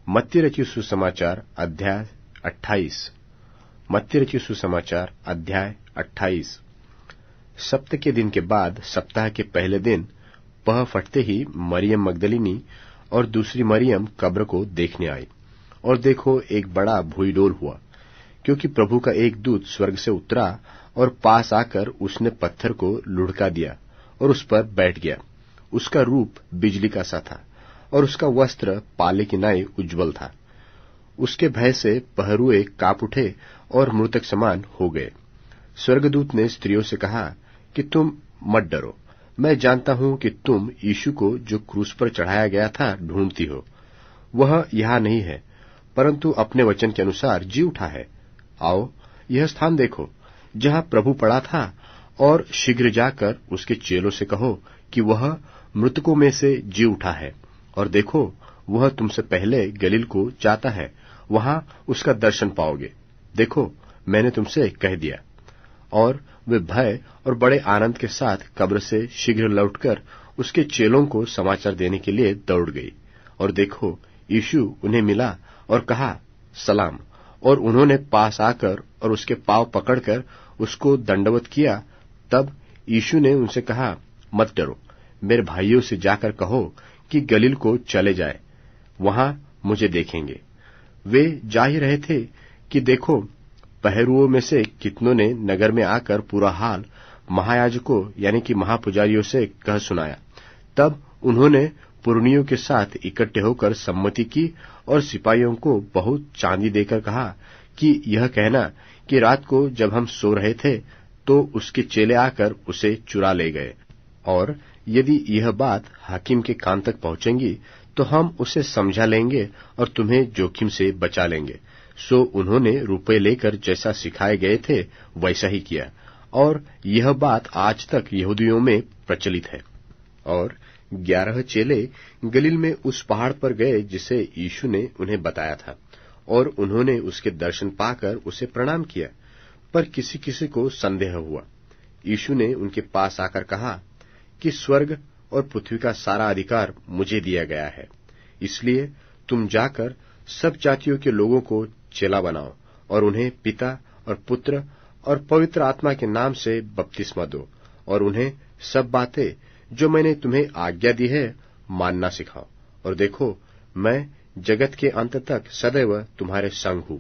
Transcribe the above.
मत्ती रचित सुसमाचार अध्याय 28। मत्ती रचित सुसमाचार अध्याय 28। सप्ताह के दिन के बाद सप्ताह के पहले दिन पह फटते ही मरियम मगदलिनी और दूसरी मरियम कब्र को देखने आई, और देखो एक बड़ा भूईडोल हुआ, क्योंकि प्रभु का एक दूत स्वर्ग से उतरा और पास आकर उसने पत्थर को लुढ़का दिया और उस पर बैठ गया। उसका रूप बिजली का सा था और उसका वस्त्र पाले की नाई उज्ज्वल था। उसके भय से पहरुए कांप उठे और मृतक समान हो गए। स्वर्गदूत ने स्त्रियों से कहा कि तुम मत डरो, मैं जानता हूं कि तुम यीशु को जो क्रूस पर चढ़ाया गया था ढूंढती हो। वह यहाँ नहीं है, परंतु अपने वचन के अनुसार जी उठा है। आओ, यह स्थान देखो जहाँ प्रभु पड़ा था, और शीघ्र जाकर उसके चेलों से कहो कि वह मृतकों में से जी उठा है, और देखो वह तुमसे पहले गलील को जाता है, वहां उसका दर्शन पाओगे। देखो, मैंने तुमसे कह दिया। और वे भय और बड़े आनंद के साथ कब्र से शीघ्र लौटकर उसके चेलों को समाचार देने के लिए दौड़ गई। और देखो, यीशु उन्हें मिला और कहा, सलाम। और उन्होंने पास आकर और उसके पांव पकड़कर उसको दंडवत किया। तब यीशु ने उनसे कहा, मत डरो, मेरे भाइयों से जाकर कहो कि गलील को चले जाए, वहां मुझे देखेंगे। वे जा ही रहे थे कि देखो, पहरुओं में से कितनों ने नगर में आकर पूरा हाल महायाजकों यानी कि महापुजारियों से कह सुनाया। तब उन्होंने पुरनियों के साथ इकट्ठे होकर सम्मति की और सिपाहियों को बहुत चांदी देकर कहा कि यह कहना कि रात को जब हम सो रहे थे तो उसके चेले आकर उसे चुरा ले गए, और यदि यह बात हाकिम के कान तक पहुंचेगी तो हम उसे समझा लेंगे और तुम्हें जोखिम से बचा लेंगे। सो उन्होंने रुपए लेकर जैसा सिखाए गए थे वैसा ही किया, और यह बात आज तक यहूदियों में प्रचलित है। और 11 चेले गलील में उस पहाड़ पर गए जिसे यीशु ने उन्हें बताया था, और उन्होंने उसके दर्शन पाकर उसे प्रणाम किया। पर किसी किसी को संदेह हुआ। यीशु ने उनके पास आकर कहा कि स्वर्ग और पृथ्वी का सारा अधिकार मुझे दिया गया है, इसलिए तुम जाकर सब जातियों के लोगों को चेला बनाओ और उन्हें पिता और पुत्र और पवित्र आत्मा के नाम से बपतिस्मा दो, और उन्हें सब बातें जो मैंने तुम्हें आज्ञा दी है मानना सिखाओ। और देखो, मैं जगत के अंत तक सदैव तुम्हारे संग हूं।